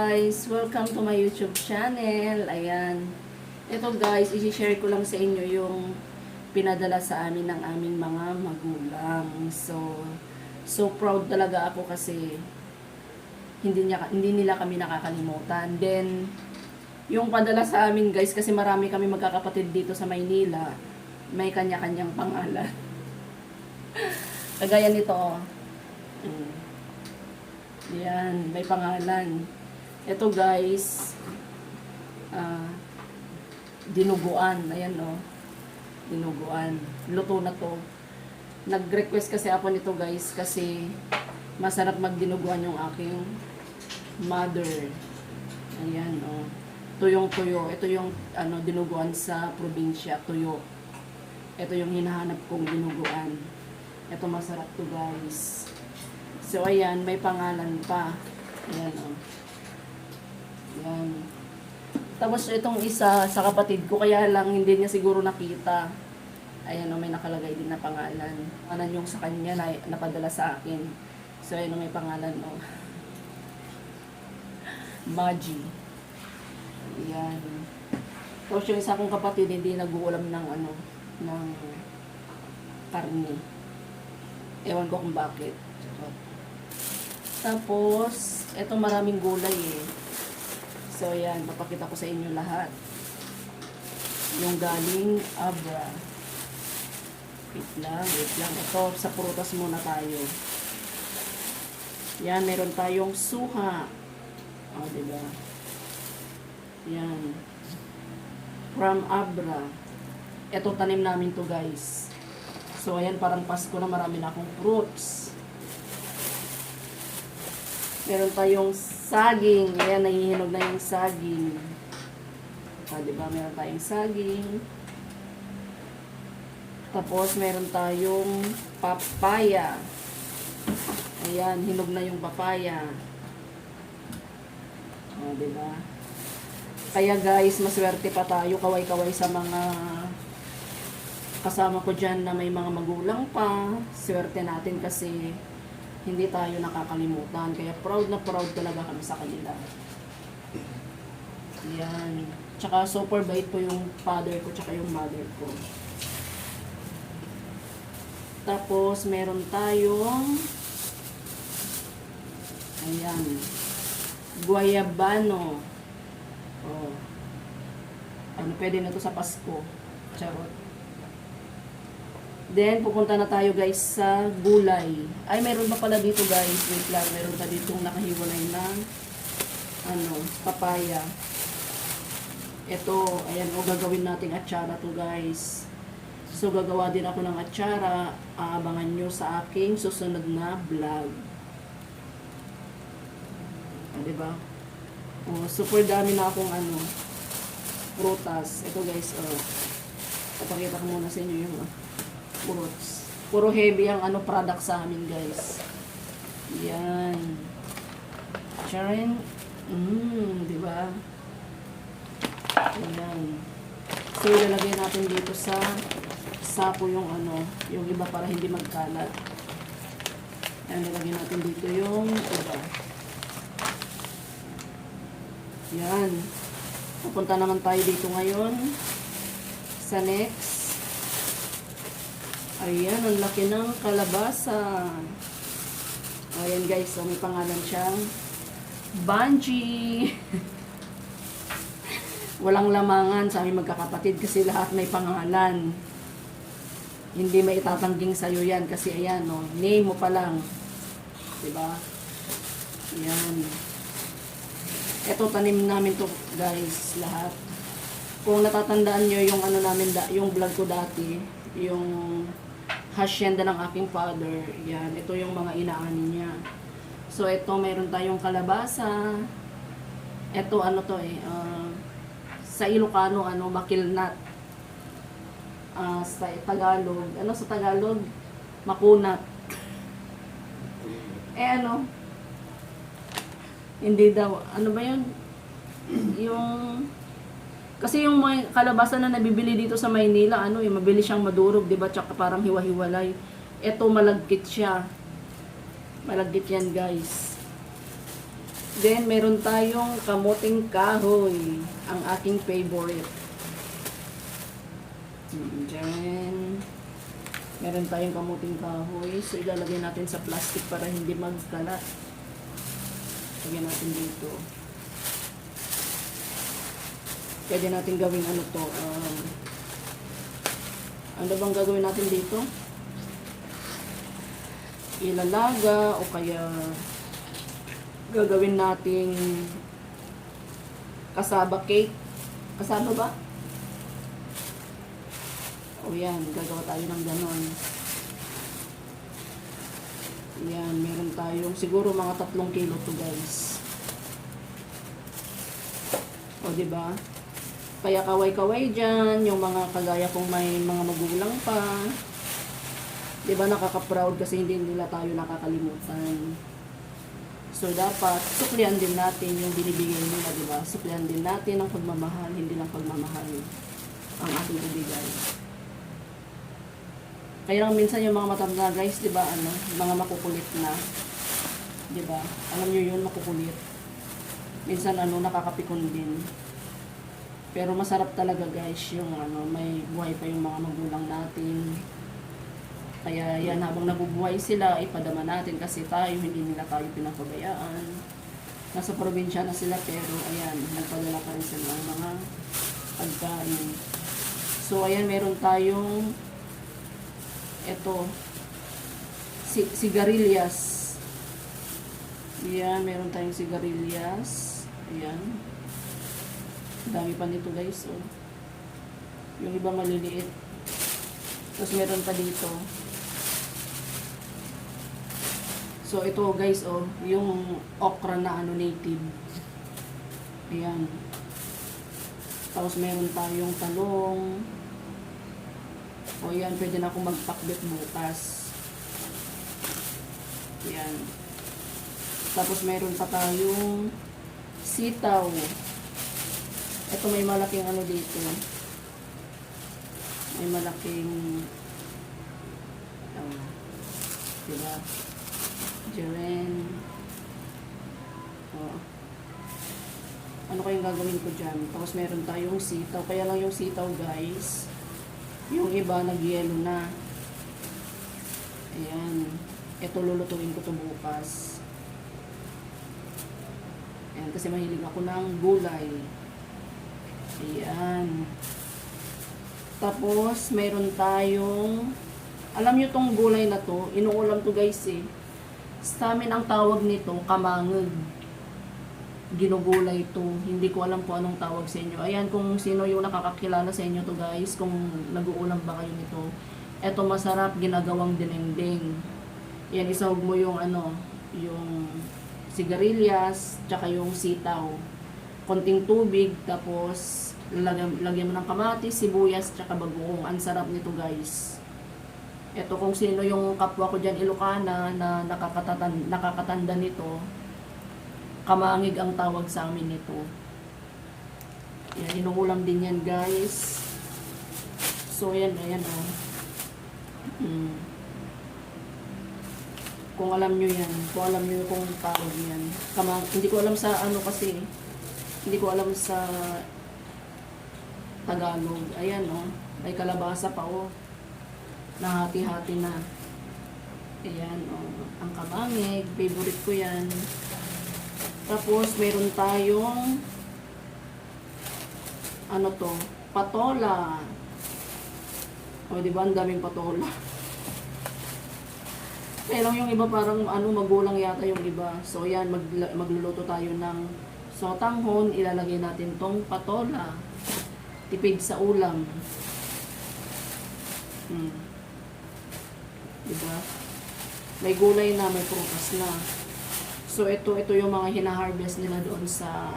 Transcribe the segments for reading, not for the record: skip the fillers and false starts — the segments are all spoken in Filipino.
guys! Welcome to my YouTube channel. Ayan. Ito guys, i-share ko lang sa inyo yung pinadala sa amin ng aming mga magulang. So proud talaga ako kasi hindi nila kami nakakalimutan. Then, yung padala sa amin guys, kasi marami kami magkakapatid dito sa Maynila, may kanya-kanyang pangalan. Kagaya nito, oh. Yan, may pangalan. Ito guys, dinuguan. Ayan o, dinuguan. Luto na to. Nag-request kasi ako nito guys, kasi masarap magdinuguan yung aking mother. Ayan o, tuyong-tuyo. Ito yung dinuguan sa probinsya, tuyo. Ito yung hinahanap kong dinuguan. Ito masarap to guys. So, ayan, may pangalan pa. Ayan, o. Ayan. Tapos, itong isa sa kapatid ko, kaya lang hindi niya siguro nakita. Ayan, o, may nakalagay din na pangalan. Pangalan yung sa kanya na napadala sa akin. So, ayan, o, may pangalan, o. Maji. Ayan. Tapos, yung isa kong kapatid, hindi nag-uulam ng, ng karne. Ewan ko kung bakit. Tapos, eto maraming gulay eh. So, ayan, papakita ko sa inyo lahat. Yung galing Abra. Wait lang. Ito, sa prutas muna tayo. Yan, meron tayong suha. O, diba? Yan. From Abra. Ito, tanim namin to guys. So, ayan, parang Pasko na, marami na akong fruits. Meron tayong saging. Ayan, nahihinog na yung saging. Diba? Meron tayong saging. Tapos, meron tayong papaya. Ayan, hinog na yung papaya. Diba? Kaya guys, maswerte pa tayo. Kaway-kaway sa mga kasama ko dyan na may mga magulang pa. Swerte natin kasi hindi tayo nakakalimutan. Kaya proud na proud talaga kami sa kanila. Yan. Tsaka super bait po yung father ko tsaka yung mother ko. Tapos meron tayong ayan, guayabano. Oh. Pwede na to sa Pasko. Charot. Then, pupunta na tayo guys sa gulay. Ay, meron pa pala dito guys. Wait lang, meron pa dito nakahiwalay ng papaya. Ito, ayan, gagawin natin atsara to guys. So, gagawa din ako ng atsara. Abangan nyo sa aking susunod na vlog. Diba? Super dami na akong prutas. Ito guys, papakita ko muna sa inyo yung fruits. Puro heavy ang product sa amin guys. Yan. Charin. Diba? Ayan. So, ilalagay natin dito sa sako yung yung iba para hindi magkalat. Ayan, ilalagay natin dito yung iba. Yan. Pupunta naman tayo dito ngayon sa next. Ayan, ang laki ng kalabasa. Ayan guys, may pangalan siyang Banji. Walang lamangan sa aming magkakapatid kasi lahat may pangalan. Hindi may itatangging sa'yo yan kasi ayan, name mo pa lang. Diba? Ayan. Ito, tanim namin to guys, lahat. Kung natatandaan nyo yung namin, yung vlog ko dati, yung hacienda ng aking father, yan, ito yung mga inaani niya. So, ito, mayroon tayong kalabasa. Ito, sa Ilocano, makilnat. Sa Tagalog, sa Tagalog? Makunat. Hindi daw, ba yun? Kasi yung mga kalabasa na nabibili dito sa Maynila, mabilis siyang madurog, diba? Tsaka parang hiwa-hiwalay. Ito, malagkit siya. Malagkit yan, guys. Then, meron tayong kamuting kahoy. Ang aking favorite. Then, meron tayong kamuting kahoy. So, ilalagay natin sa plastic para hindi magkalat. Lagyan natin dito. Pwede natin gawing ano to. Ano bang gagawin natin dito? Ilalaga o kaya gagawin nating kasaba cake. Kasaba ba? O yan, gagawa tayo ng ganon. Yan, meron tayong siguro mga 3 kilo to guys. O diba? Kaya kaway-kaway dyan, yung mga kagaya kong may mga magulang pa. Diba nakaka-proud kasi hindi nila tayo nakakalimutan. So, dapat suklihan din natin yung binibigay nila, di ba? Suklihan din natin ang pagmamahal, hindi lang pagmamahal ang ating ibigay. Kaya lang minsan yung mga matanda, guys, di ba, mga makukulit na. Di ba? Alam nyo yun, makukulit. Minsan, nakakapikon din. Pero masarap talaga, guys, yung, may buhay pa yung mga magulang natin. Kaya yan, habang nabubuhay sila, ipadama natin kasi tayo, hindi nila tayo pinapabayaan. Nasa probinsya na sila pero ayan, nagpadala pa rin sila ng mga pagkain. So ayan, meron tayong ito, sigarilyas. Ayan, meron tayong sigarilyas. Ayan. Dami pa nito guys, oh. Yung iba maliliit. Tapos meron pa dito. So, ito guys, oh, yung okra na native. Ayan. Tapos, meron tayong talong. O, yan, pwede na akong magpakbet bukas. Ayan. Tapos, meron pa tayong sitaw. Ito, may malaking dito. May malaking, diba? Jaren. Ano kayong gagawin ko dyan? Tapos meron tayong sitaw. Kaya lang yung sitaw guys, yung iba nag-yellow na. Ayan. Ito lulutuin ko to bukas. Ayan, kasi mahilig ako ng gulay. Ayan. Tapos meron tayong, alam nyo tong gulay na to, inuulam to guys eh. Sa amin ang tawag nito, kamangeg. Ginugulay to. Hindi ko alam kung anong tawag sa inyo. Ayan, kung sino yung nakakakilala sa inyo to guys, kung nag-uulam ba kayo nito. Eto masarap, ginagawang dinengdeng. Yan, isahog mo yung yung sigarilyas, tsaka yung sitaw. Konting tubig, tapos lagyan mo ng kamatis, sibuyas, tsaka bagoong. Ang sarap nito guys. Ito kung sino yung kapwa ko dyan Ilocana na nakakatanda nito, kamangig ang tawag sa amin nito. Yan, inuulam din yan guys. So yan, ayan oh. Kung alam nyo yan, kung alam nyo kung tawag yan. Hindi ko alam sa kasi, hindi ko alam sa Tagalog. Ayan oh, may kalabasa pa oh. Nahati-hati na. Ayan, oh. Ang kamangig. Favorite ko yan. Tapos, meron tayong patola. O, diba? Ang daming patola. Kaya lang yung iba parang magulang yata yung iba. So, ayan, magluluto tayo ng sotanghon. Ilalagay natin tong patola. Tipid sa ulam. Diba? May gulay na, may prutas na. So, ito yung mga hina-harvest nila doon sa,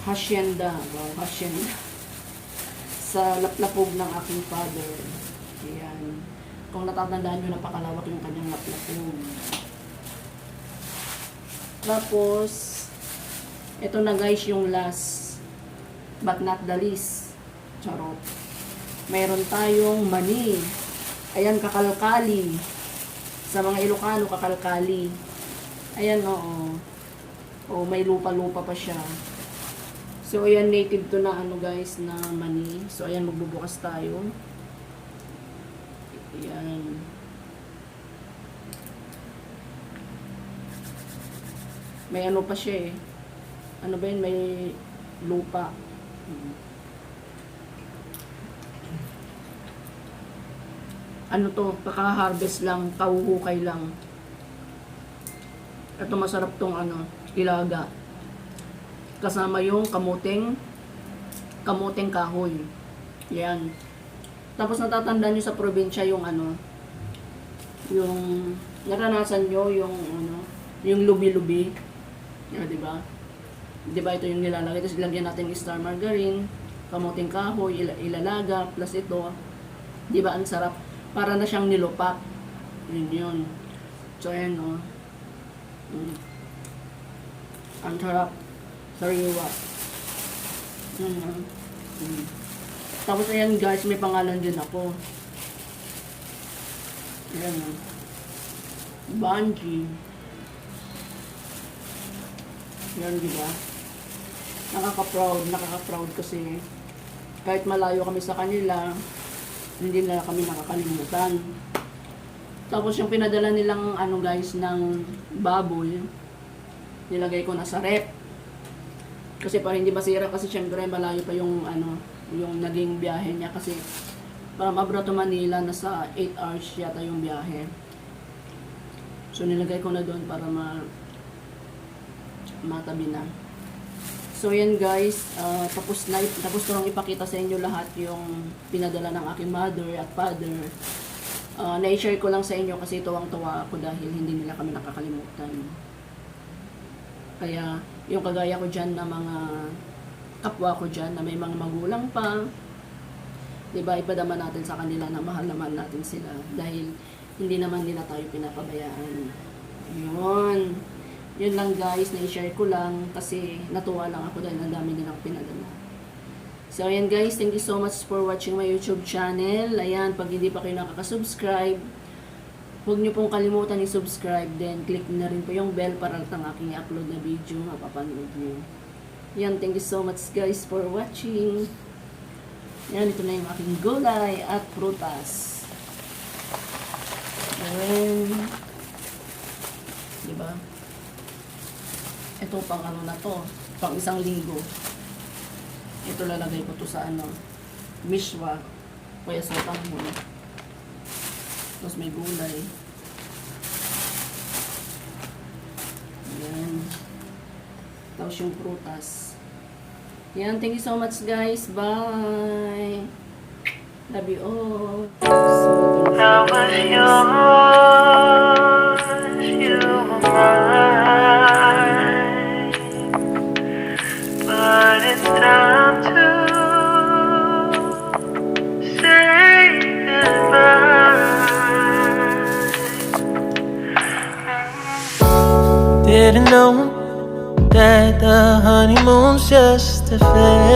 hacienda. Wow, hacienda. Sa laplapog ng aking father. Ayan. Kung natatandaan nyo, napakalawak yung kanyang laplapog. Tapos, ito na guys yung last, but not the least. Charot. Meron tayong mani. Ayan, kakalkali. Sa mga Ilocano, kakalkali. Ayan, oo. O may lupa-lupa pa siya. So, ayan, native to na ano guys, na mani. So, ayan, magbubukas tayo. Ayan. May ano pa siya eh. Ano ba yun? May lupa. Ano to? Kaka-harvest lang. Kahuhukay lang. Ito masarap tong ano, ilaga. Kasama yung kamuting kahoy. Yan. Tapos natatandaan nyo sa probinsya yung ano, yung naranasan nyo yung ano, yung lubi-lubi. Yan, di ba? Di ba ito yung nilalagay? Tapos ilagyan natin ng star margarine, kamuting kahoy, ilalaga, plus ito. Di ba ang sarap? Para na siyang nilupak. Yun. So ayan o. Ang sarap. Sariwa. Tapos ayan guys, may pangalan din ako. Ayan o. Bungie. Yan, diba? Nakaka-proud kasi kahit malayo kami sa kanila, hindi na kami nakakalimutan. Tapos yung pinadala nilang ano guys, ng baboy, nilagay ko na sa rep. Kasi para hindi masira, kasi syempre malayo pa yung ano, yung naging biyahe niya kasi from Abra to Manila, nasa 8 hours yata yung biyahe. So nilagay ko na doon para matabi na. So yan guys, tapos ko lang ipakita sa inyo lahat yung pinadala ng aking mother at father. Na-share ko lang sa inyo kasi tuwang-tuwa ako dahil hindi nila kami nakakalimutan. Kaya yung kagaya ko dyan na mga kapwa ko dyan na may mga magulang pa, diba, ipadama natin sa kanila na mahal naman natin sila dahil hindi naman nila tayo pinapabayaan. Yun lang guys, na-share ko lang kasi natuwa lang ako dahil ang dami nilang pinadala. So ayan guys, thank you so much for watching my YouTube channel. Ayan, pag hindi pa kayo nakaka-subscribe, huwag niyo pong kalimutan i-subscribe, then click na rin po yung bell para ang aking i-upload na video mapapanood niyo. Ayan, thank you so much guys for watching. Ayan, ito na yung aking gulay at prutas. Ayan. Diba? Ito pang ano na to, pang isang linggo. Ito lalagay ko to sa ano, mishwa, kaya sa tanghon. Tapos may gulay. Ayan. Tapos yung prutas. Ayan, thank you so much guys. Bye! Love you all. I was yours, you were mine, but it's time to say goodbye. Didn't know that the honeymoon's just a phase.